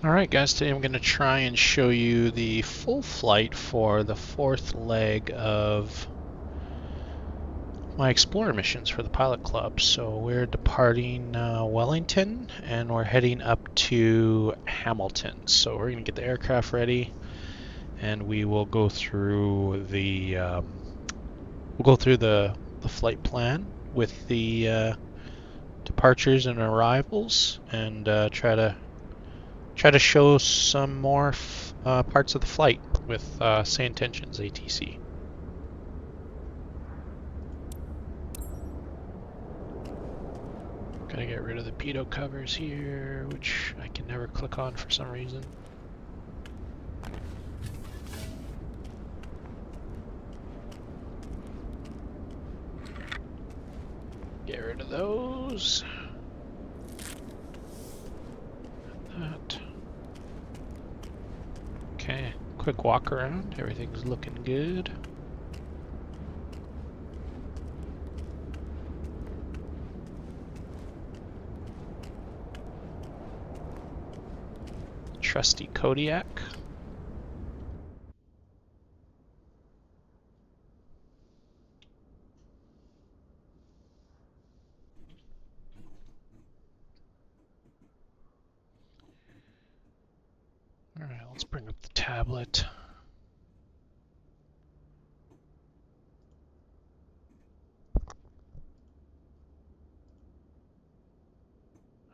Alright guys, today I'm going to try and show you the full flight for the fourth leg of my Explorer missions for the Pilot Club. So we're departing Wellington and we're heading up to Hamilton. So we're going to get the aircraft ready and we will go through the flight plan with the departures and arrivals and try to show some more parts of the flight with Say Intentions ATC. Gotta get rid of the pitot covers here, which I can never click on for some reason. Get rid of those. That. Okay, quick walk around. Everything's looking good. Trusty Kodiak. Alright, let's bring up the tablet.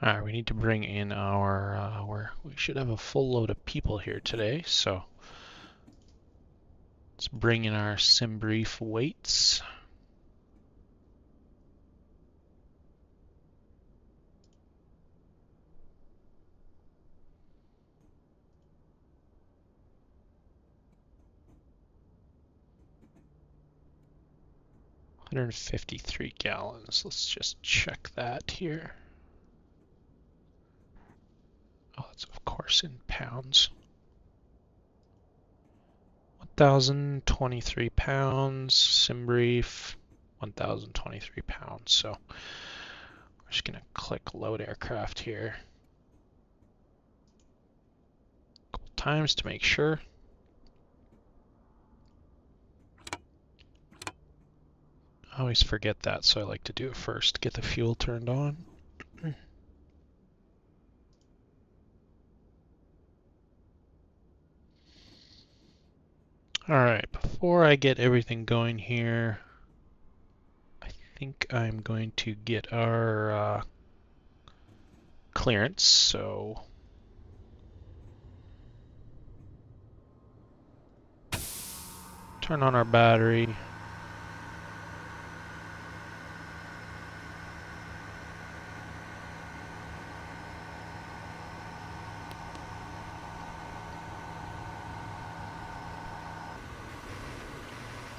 Alright, we need to bring in our, we should have a full load of people here today, so let's bring in our sim brief weights. $153 gallons. Let's just check that here. Oh, that's of course in pounds. 1,023 pounds. Sim brief, 1,023 pounds. So we're just gonna click load aircraft here a couple times to make sure. I always forget that, so I like to do it first. Get the fuel turned on. Alright, before I get everything going here, I think I'm going to get our clearance, so turn on our battery.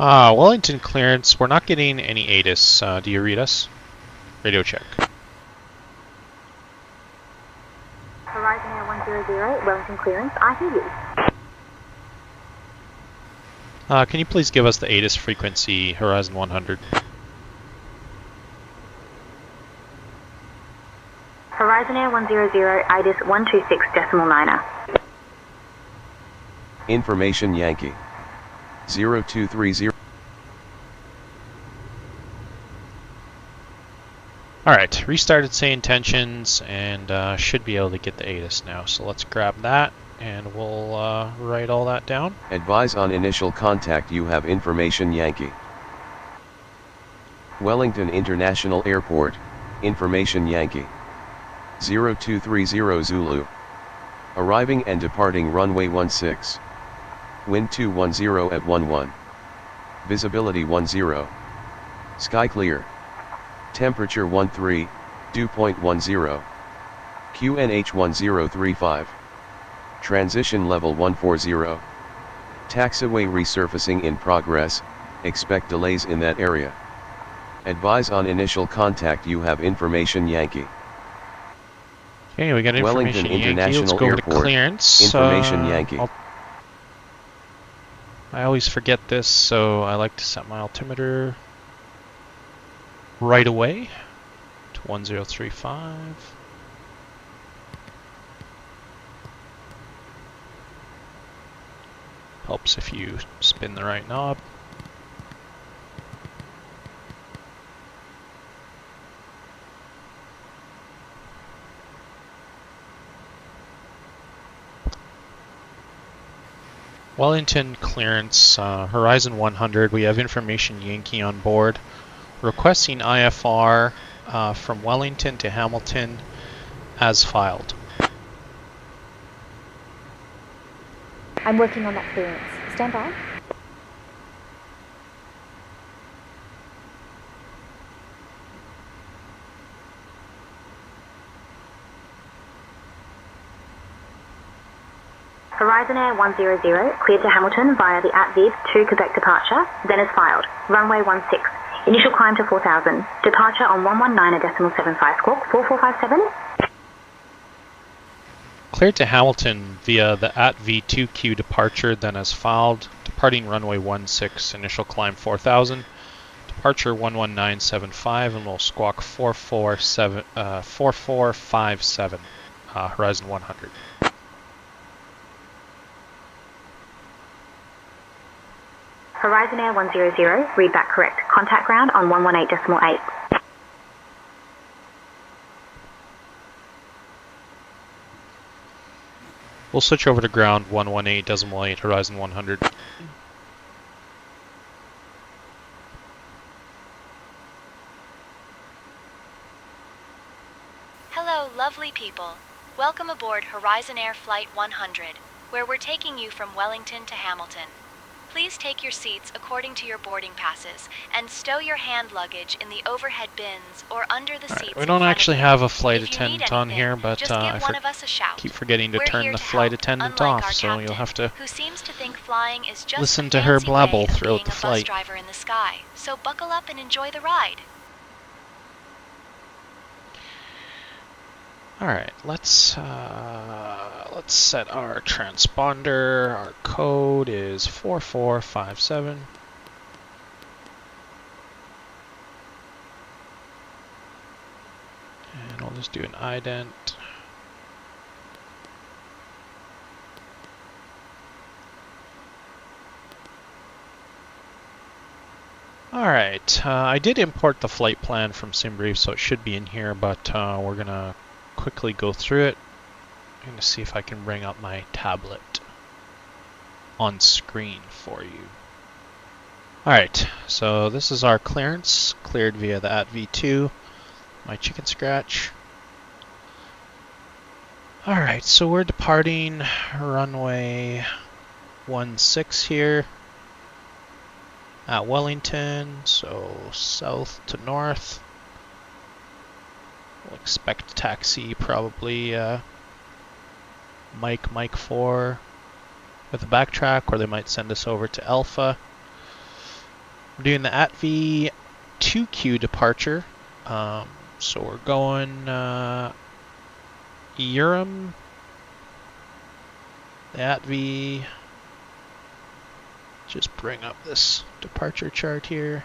Wellington clearance. We're not getting any ATIS. Do you read us? Radio check. Horizon Air 100, Wellington clearance. I hear you. Can you please give us the ATIS frequency, Horizon 100? Horizon Air 100, IDIS 126.9er. Information Yankee 0230. Alright, restarted Say Intentions and should be able to get the ATIS now. So let's grab that and we'll write all that down. Advise on initial contact. You have information Yankee. Wellington International Airport, information Yankee 0230 Zulu. Arriving and departing runway 16. Wind 210 at 11. Visibility 10. Sky clear. Temperature 13, dew point 10. QNH 1035. Transition level 140. Taxiway resurfacing in progress, expect delays in that area. Advise on initial contact. You have information Yankee. Okay, we got information Wellington Yankee. International Let's go over to Airport. clearance. Information Yankee. I always forget this, so I like to set my altimeter right away to 1035. Helps if you spin the right knob. Wellington clearance, Horizon 100. We have information Yankee on board. Requesting IFR from Wellington to Hamilton as filed. I'm working on that clearance. Stand by. Horizon Air 100, cleared to Hamilton via the @Viv to Quebec departure, then is filed. Runway 16. Initial climb to 4000. Departure on 119.75 squawk, 4457. Cleared to Hamilton via the @V2Q departure, then as filed. Departing runway 16, initial climb 4000. Departure 11975, and we'll squawk 4457, Horizon 100. Horizon Air 100, read back correct. Contact ground on 118.8. We'll switch over to ground 118.8, Horizon 100. Hello, lovely people. Welcome aboard Horizon Air Flight 100, where we're taking you from Wellington to Hamilton. Please take your seats according to your boarding passes and stow your hand luggage in the overhead bins or under the seats. We don't actually have a flight If you need attendant on anything, here, but just give one of us a shout. keep forgetting to We're turn here the to flight help, attendant unlike off, our so captain, you'll have to who seems to think flying is just listen a to her fancy blabble way of throughout being the a flight. bus driver in the sky. So buckle up and enjoy the ride. All right, let's set our transponder. Our code is 4457. And I'll just do an ident. Alright, I did import the flight plan from SimBrief, so it should be in here, but we're going to quickly go through it. I'm going to see if I can bring up my tablet on screen for you. Alright, so this is our clearance, cleared via the @V2, my chicken scratch. Alright, so we're departing runway 16 here at Wellington, so south to north. We'll expect taxi probably Mike 4 with a backtrack, or they might send us over to Alpha. We're doing the @V2Q departure, so we're going Urim, the @V. Just bring up this departure chart here.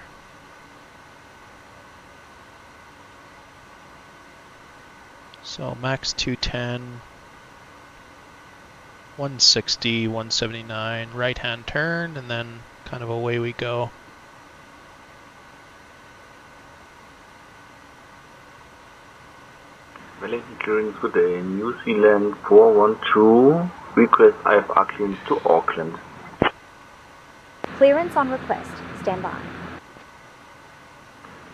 So max 210, 160, 179, right hand turn, and then kind of away we go. Wellington clearance good day. New Zealand 412, request IFR clearance to Auckland. Clearance on request. Stand by.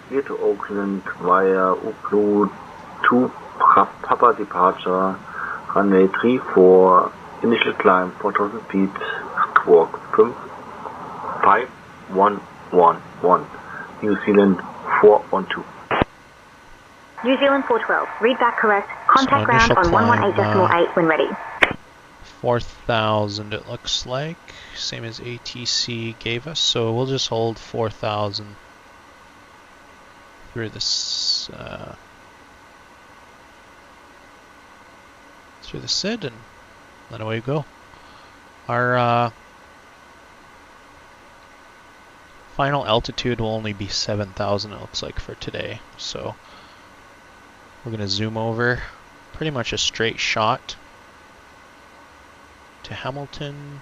Here to Auckland via Uplu 2 Papa departure, runway 34, initial climb 4000 feet, squawk 5111, New Zealand 412. New Zealand 412, read back correct. Contact ground on 118.8 when ready. 4,000 it looks like, same as ATC gave us, so we'll just hold 4,000 through this through the SID, and then away we go. Our final altitude will only be 7,000 it looks like for today, so we're gonna zoom over, pretty much a straight shot to Hamilton.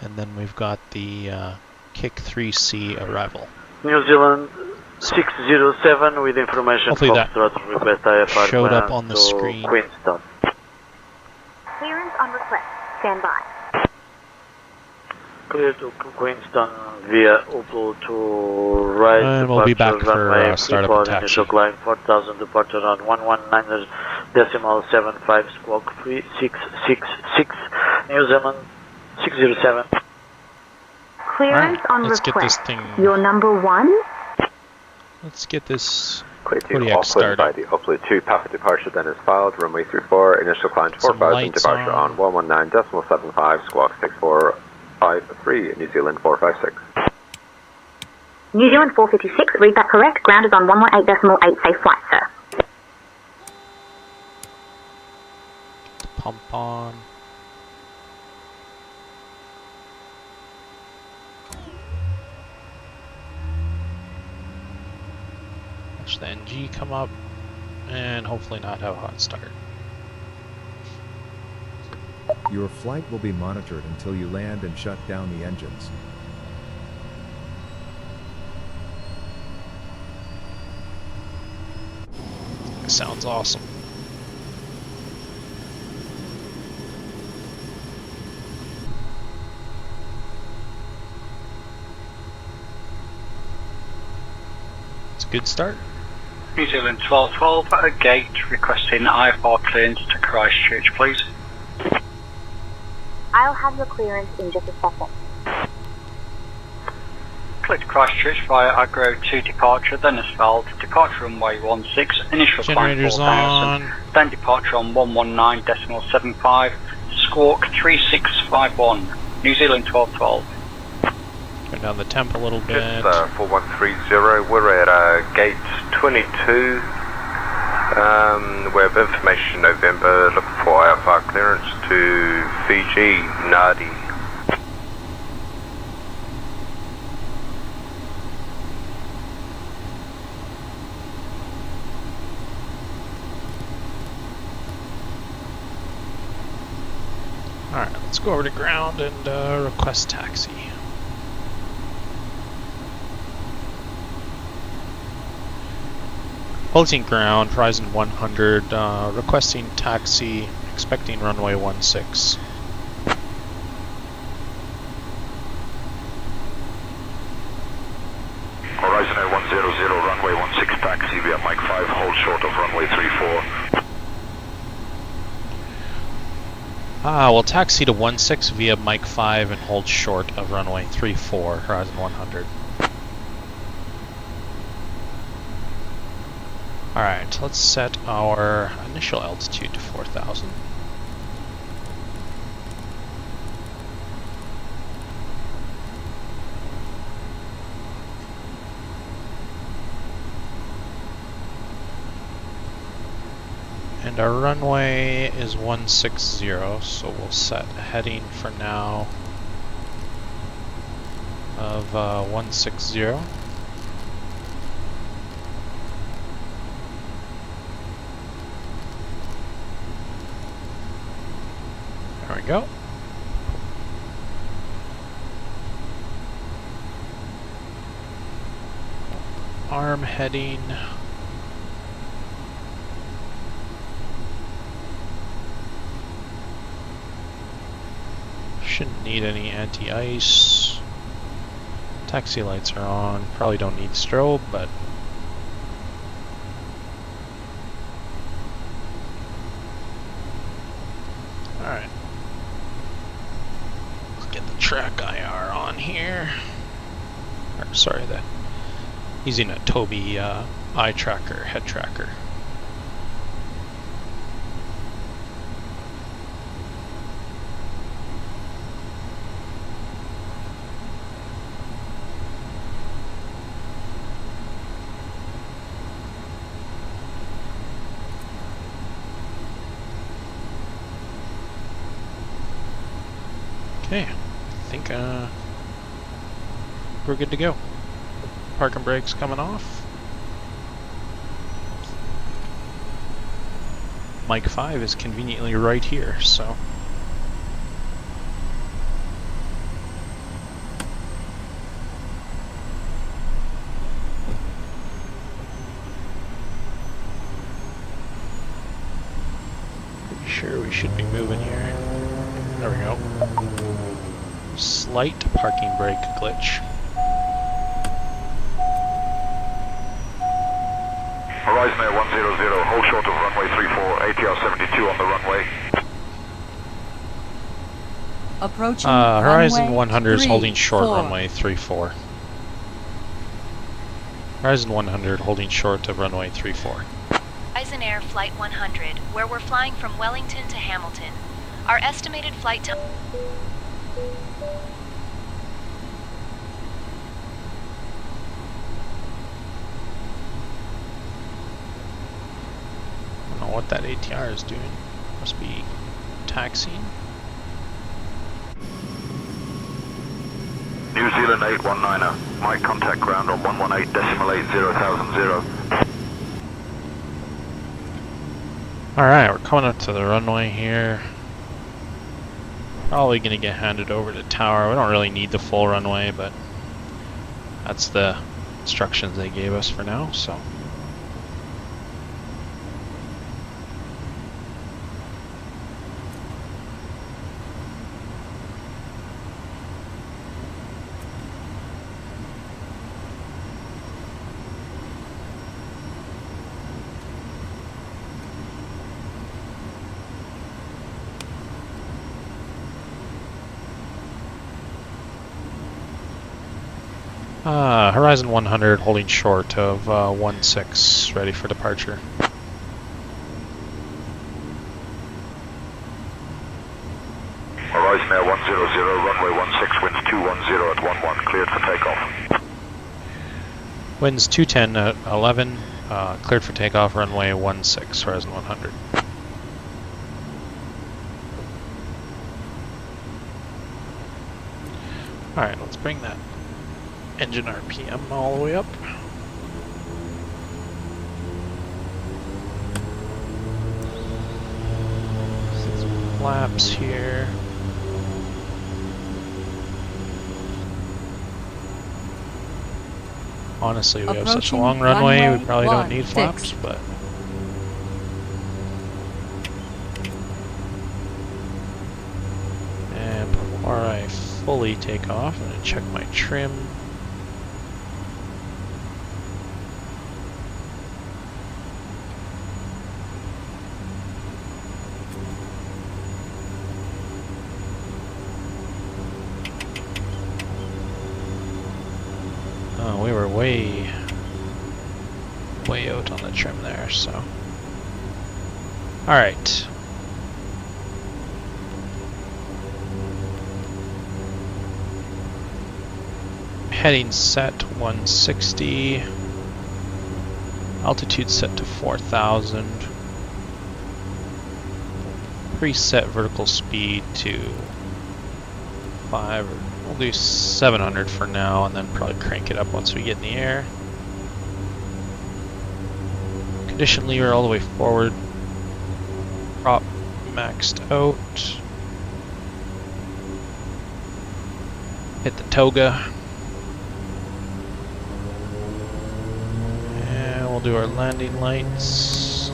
And then we've got the Kick 3C arrival. New Zealand 607 with information. Hopefully that Foxtrot request IFR showed up clearance on the to screen. Queenstown. Clearance on request. Stand by. Clear to Queenstown via Opal to right. And we'll be back for startup and taxi. Initial climb 4000, departure on 119.75 squawk 3666. New Zealand 607. Clearance Alright, on let's request. get this thing. Your number 1. Let's get this Clear to Kodiak Auckland started. by the Upload 2 Papa departure then is filed, runway 34, initial climb to Some 4000, lights departure on 119.75, squawk 6453, New Zealand 456. New Zealand 456, read that correct. Ground is on 118.8, safe flight, sir. pump on. Watch the NG come up and hopefully not have a hot start. Your flight will be monitored until you land and shut down the engines. Sounds awesome. It's a good start. New Zealand 1212 at a gate requesting IFR clearance to Christchurch, please. I'll have your clearance in just a second. Clear to Christchurch via Agro 2 departure, then Asphalt, departure runway 16, initial Generators climb 4000, on. then departure on 119.75, squawk 3651, New Zealand 1212. Turn down the temp a little bit. Just 4130, we're at gate 22. We have information November, looking for IFR clearance to Fiji, Nadi. Alright, let's go over to ground and request taxi. Wellington ground, Horizon 100, requesting taxi, expecting runway 16. Horizon Air 100, runway 16 taxi via Mike 5, hold short of runway 34. We'll taxi to 16 via Mike 5 and hold short of runway 34, Horizon 100. Alright, let's set our initial altitude to 4,000. And our runway is 160, so we'll set a heading for now of 160. There we go. Arm heading. Shouldn't need any anti-ice. Taxi lights are on. Probably don't need strobe, but alright. Let's get the track IR on here. Or, sorry, using a Tobii eye tracker, head tracker. Okay, I think we're good to go. Parking brakes coming off. Mike 5 is conveniently right here, so should be moving here. There we go. Slight parking brake glitch. Horizon Air 100, hold short of runway 34, ATR 72 on the runway. Approaching Horizon 100 is 3, holding short 4. runway 34. Horizon 100 holding short of runway 34. Horizon Air Flight 100, where we're flying from Wellington to Hamilton. Our estimated flight time... I don't know what that ATR is doing. Must be taxiing. New Zealand 819er, my contact ground on 118.80,000. Alright, we're coming up to the runway here. Probably gonna get handed over to tower. We don't really need the full runway, but that's the instructions they gave us for now, so. Horizon 100 holding short of 16, ready for departure. Horizon Air 100, runway 16, winds 210 at 11, cleared for takeoff. Winds 210 at 11, cleared for takeoff, runway 16, Horizon 100. Alright, let's bring that engine RPM all the way up. Some flaps here. Honestly, we have such a long runway, we probably don't need flaps, but... And before I fully take off, I'm going to check my trim. Oh, we were way out on the trim there, so. Alright. Heading set 160. Altitude set to 4,000. Preset vertical speed to 5. We'll do 700 for now and then probably crank it up once we get in the air. Condition lever all the way forward. Prop maxed out. Hit the toga. And we'll do our landing lights.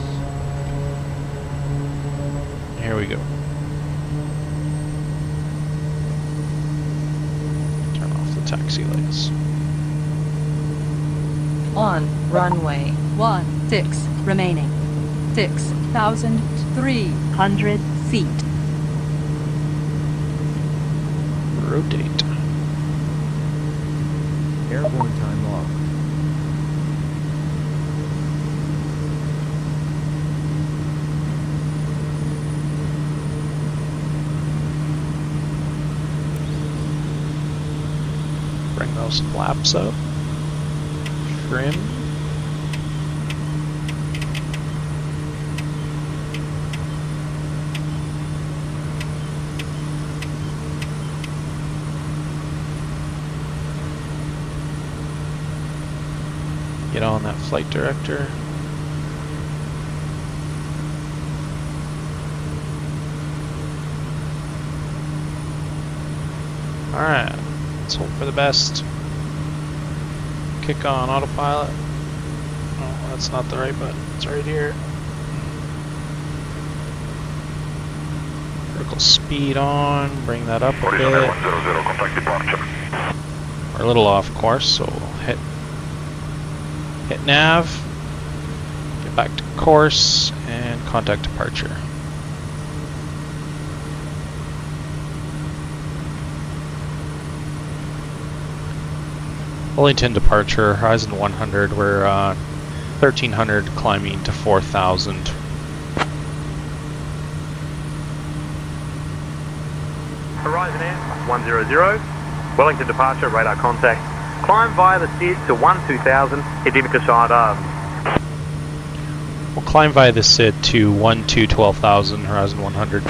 Here we go. Taxi lights. On runway 16 remaining. 6,300 feet. Rotate. Airborne time log. Bring those flaps up. Trim. Get on that flight director. Alright. Let's hope for the best. Kick on autopilot. Oh, that's not the right button. It's right here. Vertical speed on, bring that up a bit. 100, contact departure. We're a little off course, so we'll hit nav, get back to course, and contact departure. Wellington departure, Horizon 100, we're 1300 climbing to 4000. Horizon Air 100, Wellington departure, radar contact. Climb via the SID to 12000, Hidimika side arms. We'll climb via the SID to 12,000, Horizon 100.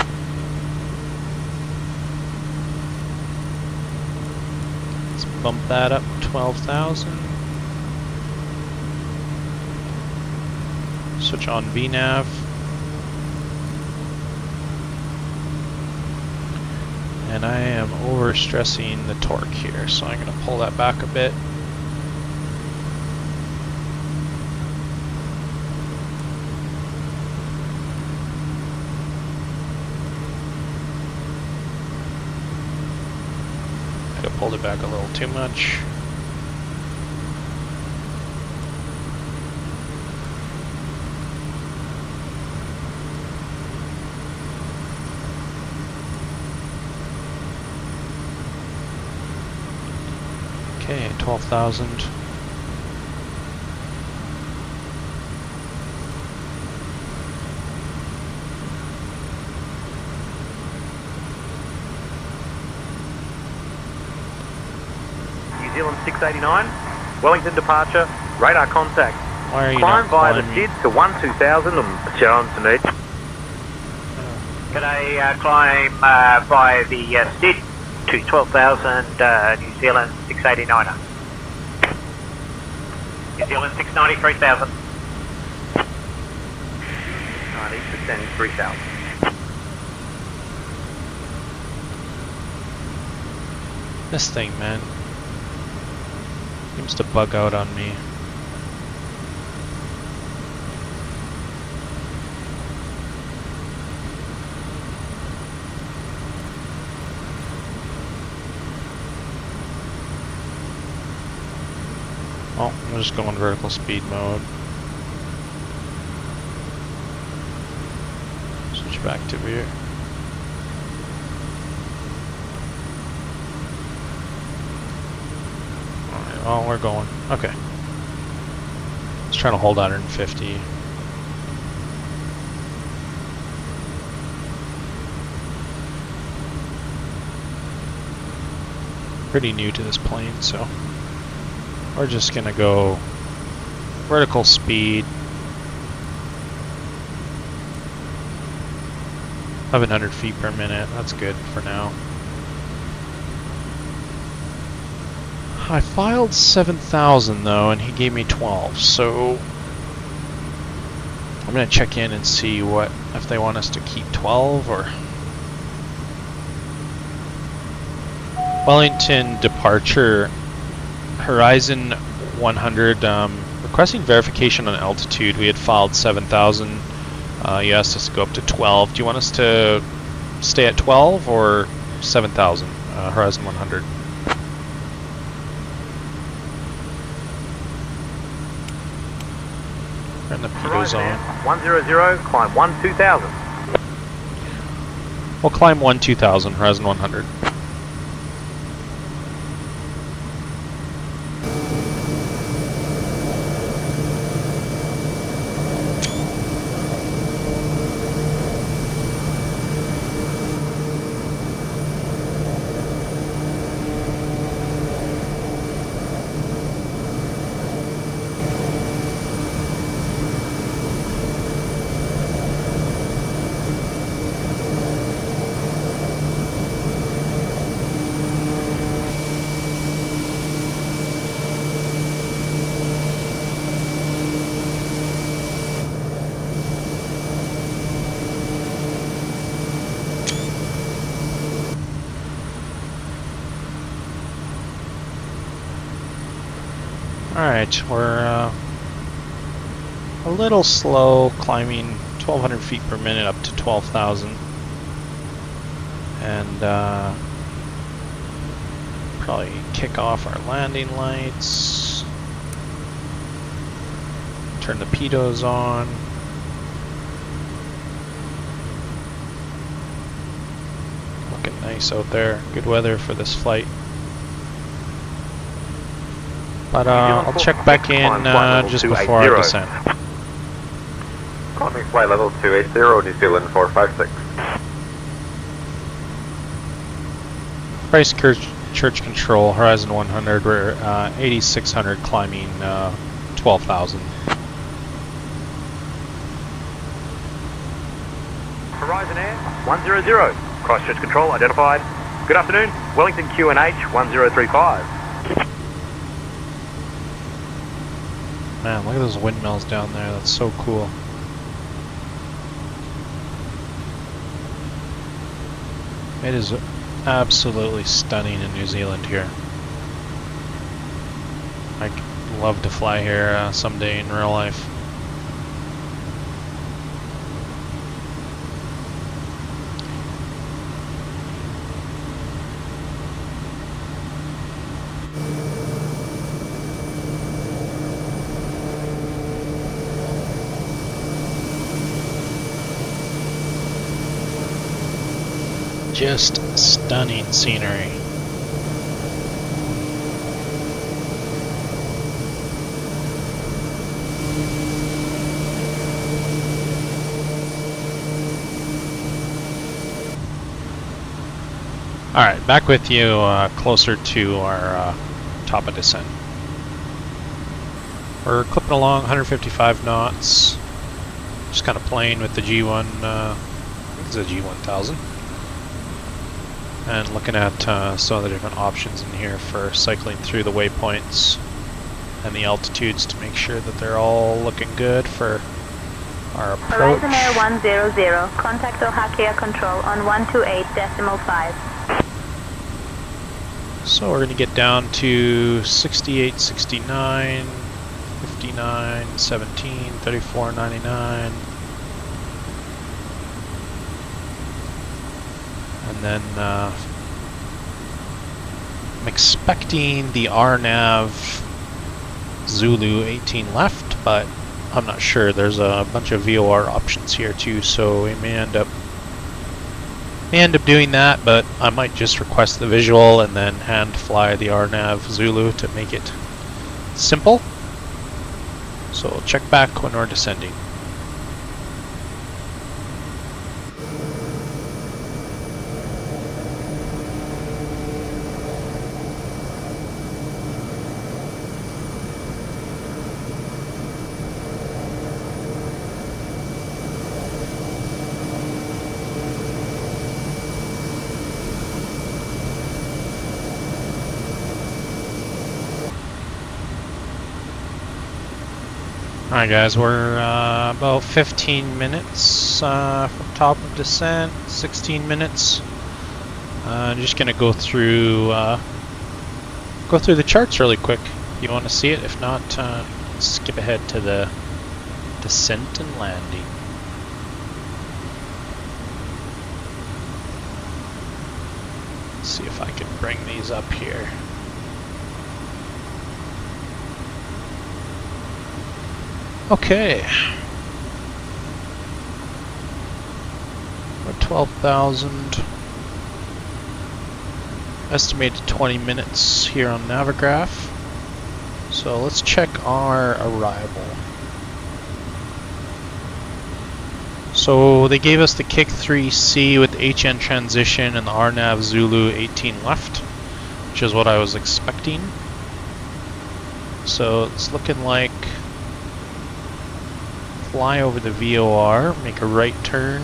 Let's bump that up 12,000. Switch on VNav. And I am overstressing the torque here, so I'm going to pull that back a bit. I pulled it back a little too much. Okay, 12,000. New Zealand 689, Wellington departure, radar contact. Why are you Climb not via the climbing? SID to 12,000 and Sharon to need. Can I climb via the SID to 12,000 New Zealand 689er? New Zealand 693,000. 90% 3,000. This thing, man, seems to bug out on me. Oh, I'm just going vertical speed mode. Switch back to rear. Alright, well, we're going. Okay. Let's try to hold 150. Pretty new to this plane, so we're just gonna go vertical speed, 1100 feet per minute. That's good for now. I filed 7,000 though, and he gave me 12. So I'm gonna check in and see if they want us to keep 12 or. Wellington departure. Horizon 100, requesting verification on altitude. We had filed 7,000. You asked us to go up to 12. Do you want us to stay at 12 or 7,000? Horizon 100. And the pico's on. 100, climb 12,000. We'll climb 12,000, Horizon 100. Alright, we're a little slow climbing 1,200 feet per minute up to 12,000. and probably kick off our landing lights, turn the pitos on. Looking nice out there, good weather for this flight. But I'll check back in just before our descent. Climbing flight level 280, New Zealand 456. Church Control, Horizon 100, we're 8600 climbing 12,000. Horizon Air 100. Christchurch Control identified. Good afternoon. Wellington QNH 1035. Man, look at those windmills down there. That's so cool. It is absolutely stunning in New Zealand here. I'd love to fly here someday in real life. Just stunning scenery. Alright, back with you closer to our top of descent. We're clipping along 155 knots, just kind of playing with the G1, I think it's a G1000. And looking at some of the different options in here for cycling through the waypoints and the altitudes to make sure that they're all looking good for our approach. Horizon Air 100, contact Oahu Control on 128.5. So we're going to get down to 68, 69, 59, 17, 34, 99. And then I'm expecting the RNAV Zulu 18 left, but I'm not sure. There's a bunch of VOR options here too, so we may end up doing that, but I might just request the visual and then hand fly the RNAV Zulu to make it simple. So we'll check back when we're descending. Alright guys, we're about 15 minutes from top of descent, 16 minutes. Just gonna go through the charts really quick. You want to see it? If not, skip ahead to the descent and landing. Let's see if I can bring these up here. Okay. We're 12,000. Estimated 20 minutes here on Navigraph. So let's check our arrival. So they gave us the Kick 3C with HN transition and the RNAV Zulu 18 left, which is what I was expecting. So it's looking like fly over the VOR, make a right turn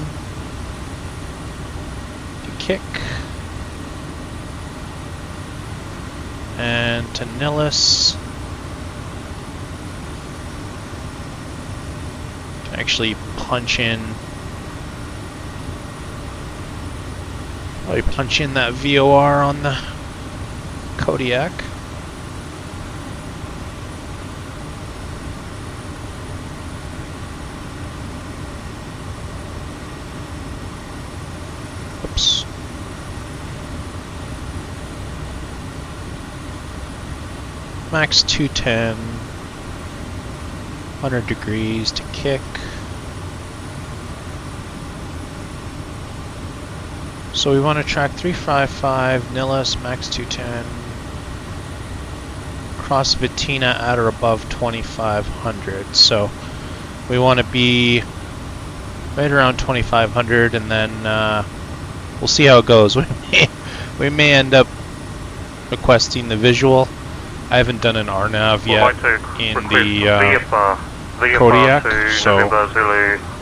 to kick, and to Nillis. Can actually punch in, probably punch in that VOR on the Kodiak. max 210, 100 degrees to kick. So we want to track 355, Nillis, max 210, cross Vitina at or above 2500. So we want to be right around 2500, and then we'll see how it goes. We may end up requesting the visual. I haven't done an RNAV yet in the Kodiak, so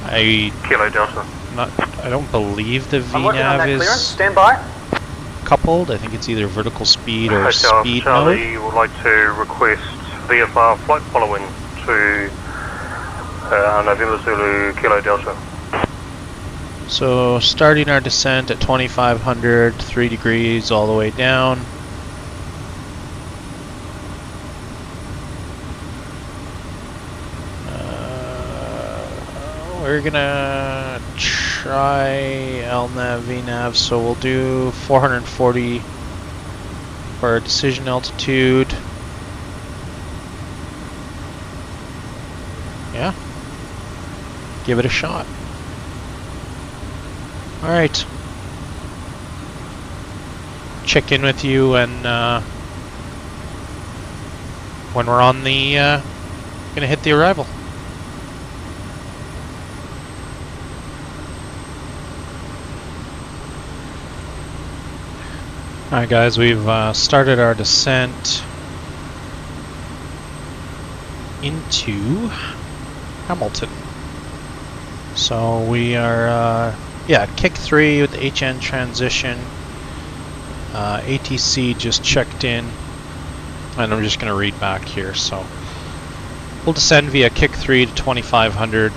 I don't believe the VNAV is Stand by. coupled. I think it's either vertical speed or speed Charlie mode. would like to request VFR flight following to November Zulu Kilo Delta. So starting our descent at 2500, 3 degrees all the way down. We're gonna try LNAV, VNAV, so we'll do 440 for our decision altitude. Yeah, give it a shot. Alright. Check in with you and when we're on the gonna hit the arrival. Alright guys, we've started our descent into Hamilton. So we are kick 3 with the HN transition. ATC just checked in, and I'm just going to read back here. So we'll descend via kick 3 to 2500,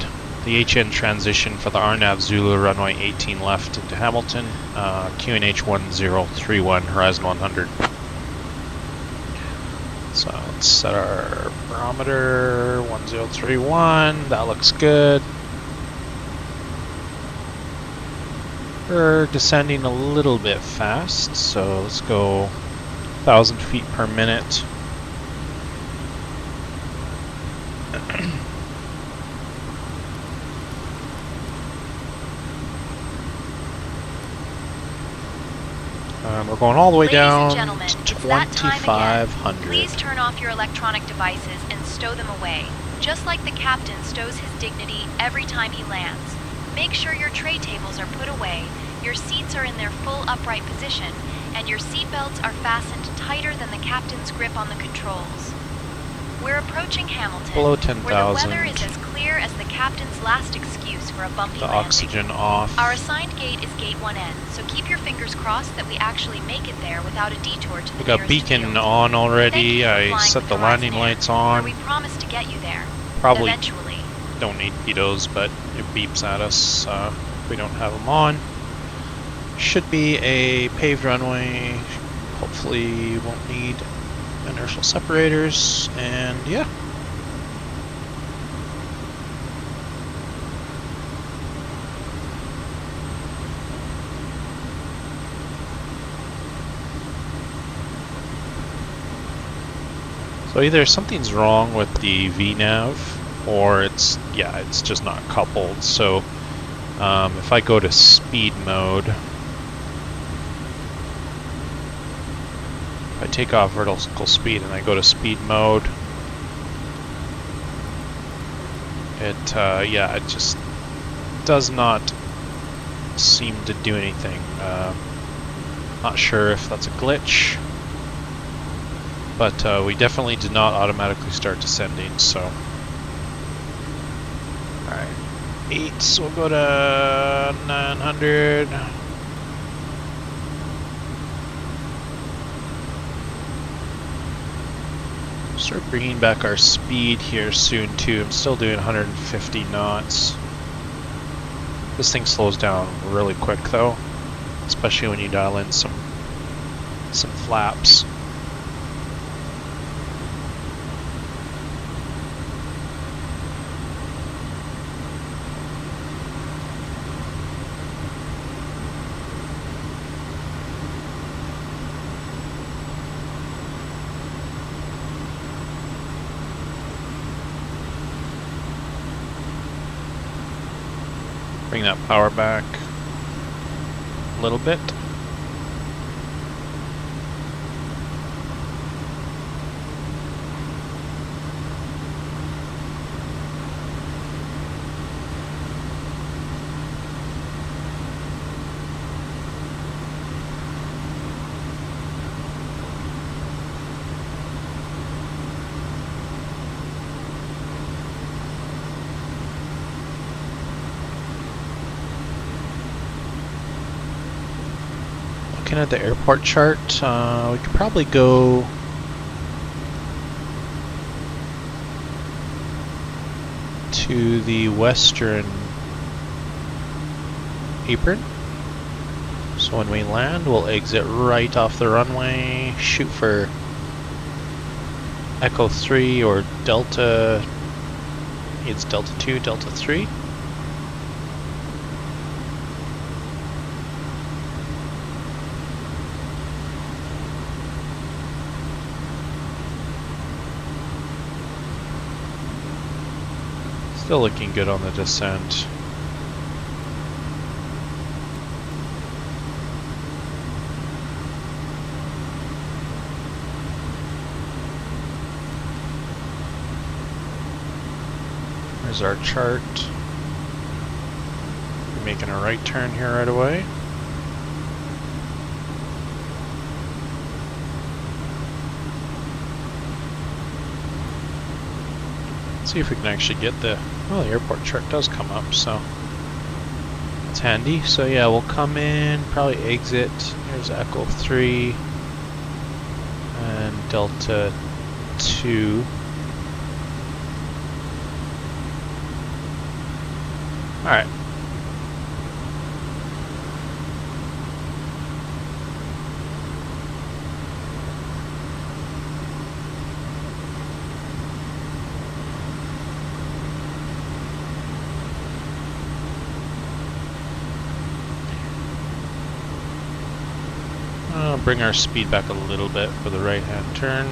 the HN transition for the RNAV Zulu runway 18 left into Hamilton, QNH 1031, horizon 100. So let's set our barometer 1031, that looks good. We're descending a little bit fast, so let's go 1,000 feet per minute. We're going all the way down to 2,500. Please turn off your electronic devices and stow them away, just like the captain stows his dignity every time he lands. Make sure your tray tables are put away, your seats are in their full upright position, and your seat belts are fastened tighter than the captain's grip on the controls. We're approaching Hamilton, below 10,000. where the weather is as clear as the captain's last excuse for a bumpy landing. Oxygen off. Our assigned gate is gate 1N, so keep your fingers crossed that we actually make it there without a detour to the We got nearest beacon field. on already. I flying set with the landing Horizon Air, lights on. where we promised to get you there. Probably Eventually. don't need pitos, but it beeps at us if we don't have them on. Should be a paved runway. Hopefully won't need inertial separators, and yeah. So either something's wrong with the VNAV, or it's just not coupled. So if I go to speed mode, if I take off vertical speed and I go to speed mode, it just does not seem to do anything. Not sure if that's a glitch, but we definitely did not automatically start descending. So alright, 8, so we'll go to 900. Start bringing back our speed here soon too. I'm still doing 150 knots. This thing slows down really quick though, especially when you dial in some flaps. bring that power back a little bit. Looking at the airport chart, we could probably go to the western apron. So when we land, we'll exit right off the runway, shoot for Echo 3 or Delta, it's Delta 2, Delta 3. Still looking good on the descent. There's our chart. We're making a right turn here right away. See if we can actually get the, well, the airport chart does come up, so it's handy. So yeah, we'll come in, probably exit. Here's Echo 3 and Delta 2. Alright. Bring our speed back a little bit for the right-hand turn.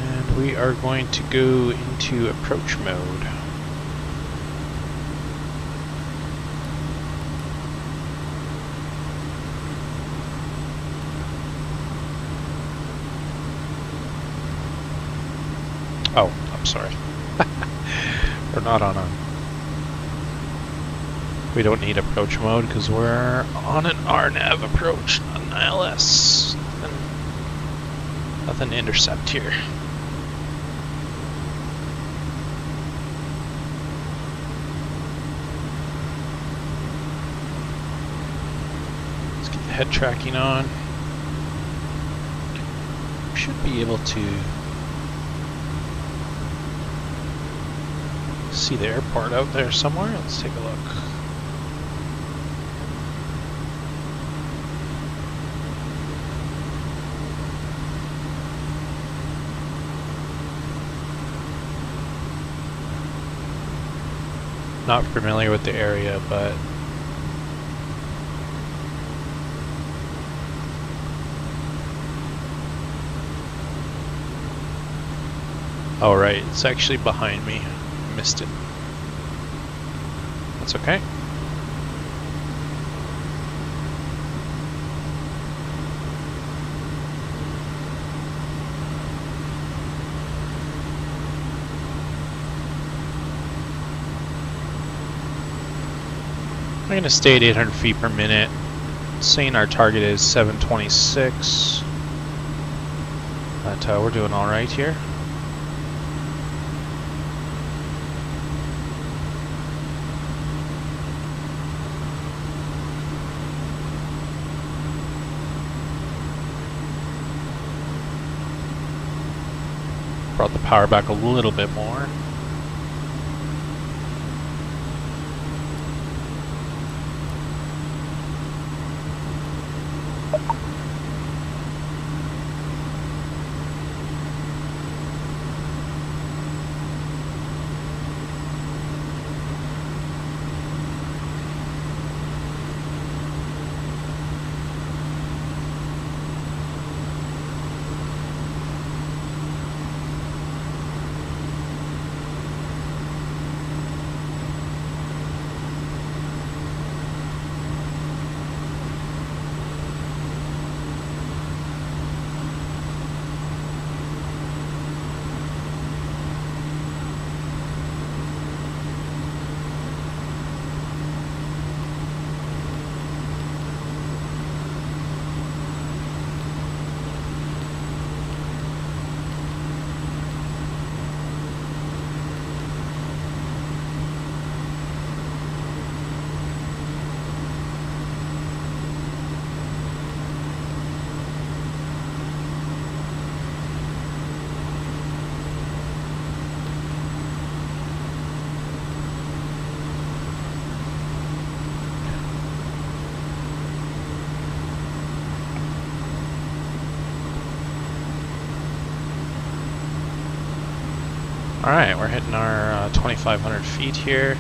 And we are going to go into approach mode. Oh, I'm sorry. We're not on a... We don't need approach mode because we're on an RNAV approach, not an ILS. Nothing to intercept here. Let's get the head tracking on. We should be able to see the airport out there somewhere. Let's take a look. Not familiar with the area, but oh right, it's actually behind me. Missed it. That's okay. I'm going to stay at 800 feet per minute, saying our target is 726, but we're doing alright here. Brought the power back a little bit more. Alright, we're hitting our 2,500 feet here.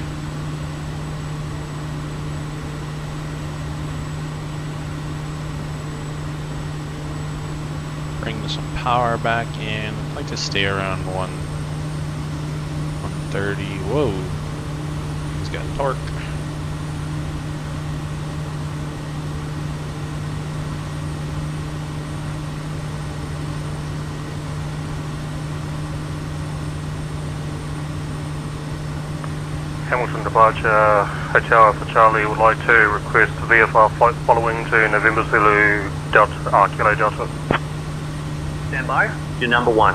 Bring some power back in. I'd like to stay around 130. Whoa. He's got torque. Hamilton departure, Hotel Alpha Charlie would like to request a VFR flight following to November Zulu Delta, Kilo Delta. Stand by. You're number 1.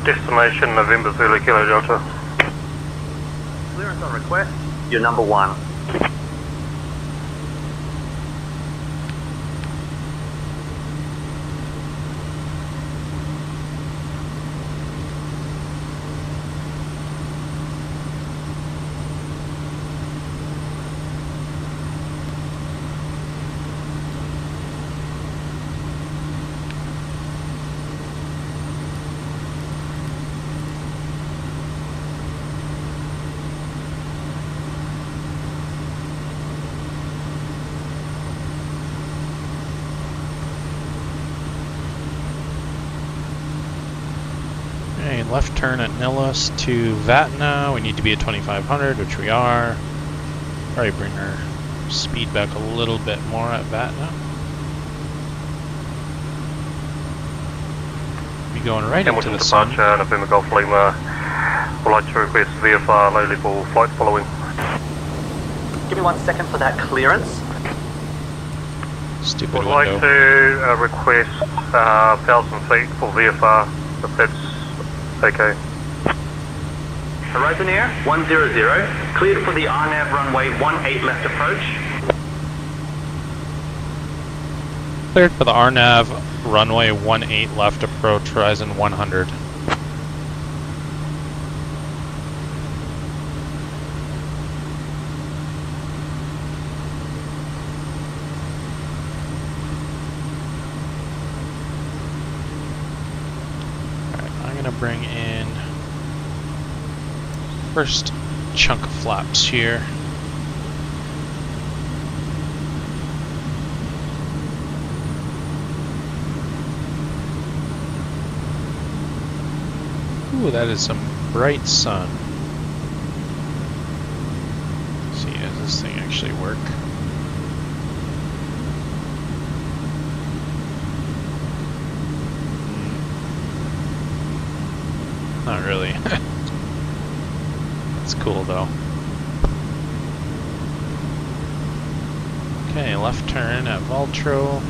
Destination November Zulu Kilo Delta. Clearance on request. You're number 1. Left turn at Nilus to Vatna. We need to be at 2,500, which we are. Probably bring our speed back a little bit more at Vatna. Be going right into the sun. Departure, November Golf Lima. Would like to request VFR low-level flight following. Give me 1 second for that clearance. Stupid Would window. like to request 1,000 feet for VFR, if that's okay. Horizon Air 100, cleared for the RNAV runway 18 left approach. Cleared for the RNAV runway 18 left approach, Horizon 100. Bring in first chunk of flaps here. Ooh, that is some bright sun. Let's see, does this thing actually work? Not really. It's cool though. Okay, left turn at Valtro.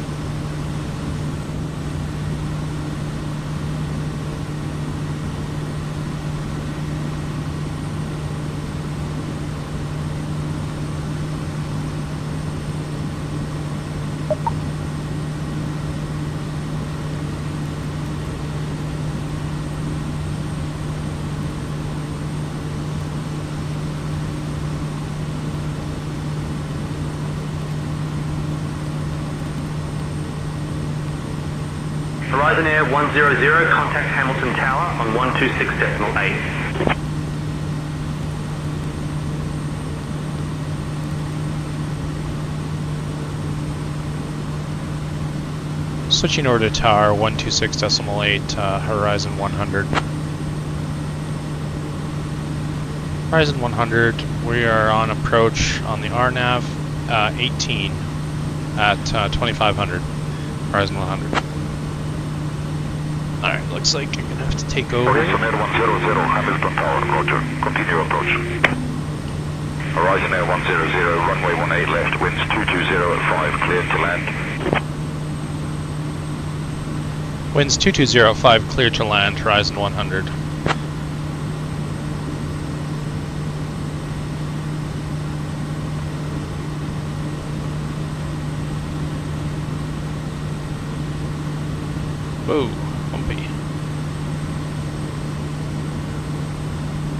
Horizon Air 100, contact Hamilton Tower on 126.8. Switching over to tower 126.8, Horizon 100. Horizon 100, we are on approach on the RNAV 18 at 2,500. Horizon 100. Alright, looks like you're gonna have to take over. Horizon Air 100, Hamilton Tower, roger. Continue approach. Horizon Air 100, runway 18 left, winds 220 at 5, cleared to land. Winds 220 at 5, clear to land, Horizon 100. Whoa, bumpy.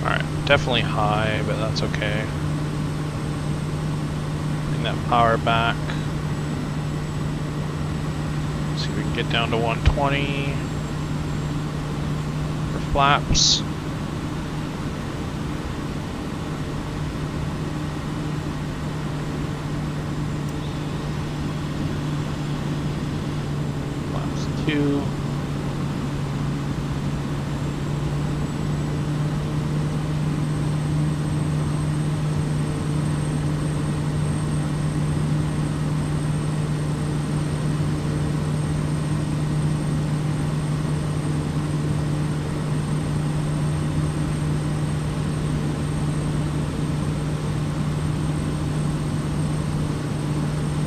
Alright, definitely high, but that's okay. Bring that power back. See if we can get down to 120. flaps. Flaps 2.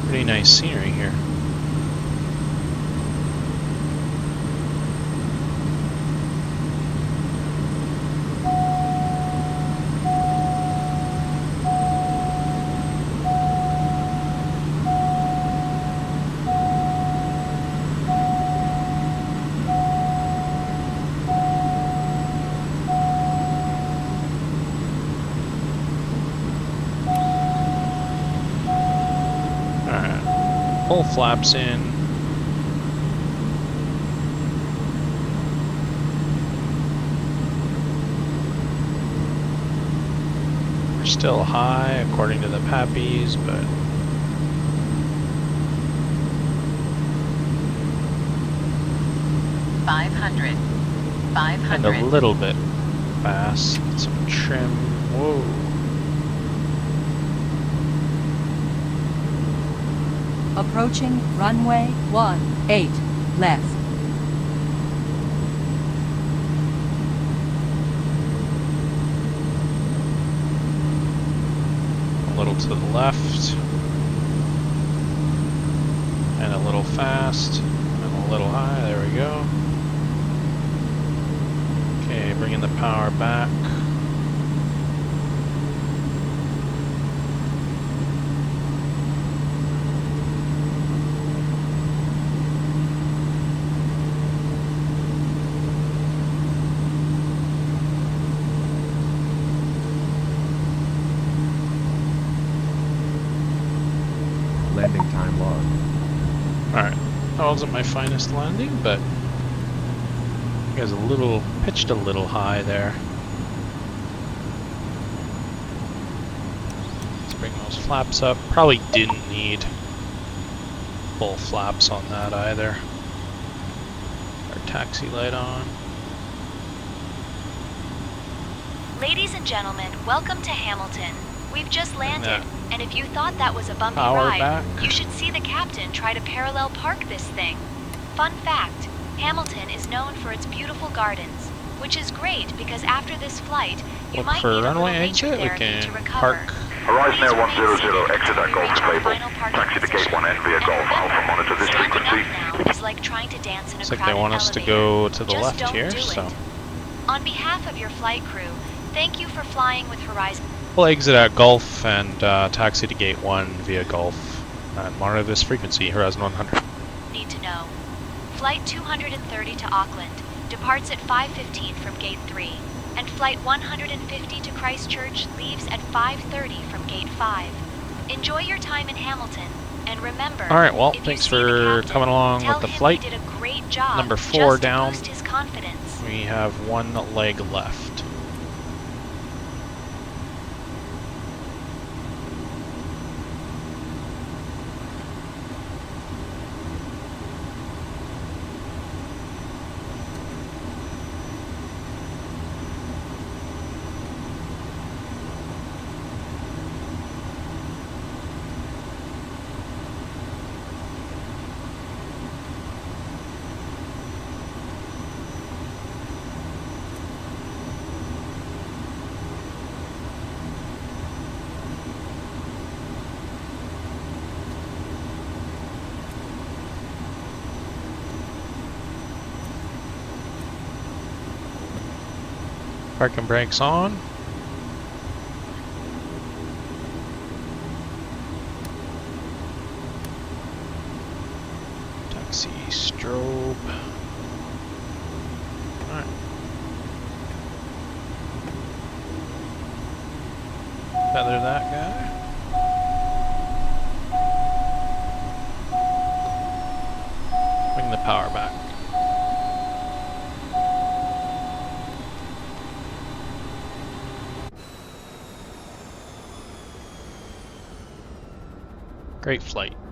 Pretty nice scenery here. Full flaps in. We're still high according to the Pappies, but and a little bit fast. Some trim. Whoa. Approaching runway 18 left. A little to the left. And a little fast. And a little high. There we go. Okay, bringing the power back. Landing time log. Alright, that wasn't my finest landing, but you guys pitched a little high there. Let's bring those flaps up. Probably didn't need full flaps on that either. Our taxi light on. Ladies and gentlemen, welcome to Hamilton. We've just landed, and if you thought that was a bumpy Power ride, back. you should see the captain try to parallel park this thing. Fun fact, Hamilton is known for its beautiful gardens, which is great because after this flight, you might need a little nature therapy to recover. Horizon Air 100, exit at Golf Stable. Taxi to Gate 1N via Golf Alpha, monitor this frequency. Now is like trying to dance in a Looks like crowded they want us to elevator. go to the Just left don't here, do so it. On behalf of your flight crew, thank you for flying with Horizon. we'll exit at Gulf and taxi to Gate 1 via Gulf and monitor this frequency, Horizon 100. Need to know. Flight 230 to Auckland departs at 5:15 from Gate 3, and Flight 150 to Christchurch leaves at 5:30 from Gate 5. Enjoy your time in Hamilton, and remember, Alright, well, if you thanks see for the captain, coming along tell with the him flight. you did a great job Number 4 just down. to boost his confidence. We have one leg left. Parking brakes on. Taxi strobe. Alright. Feather that guy. Bring the power back. Great flight.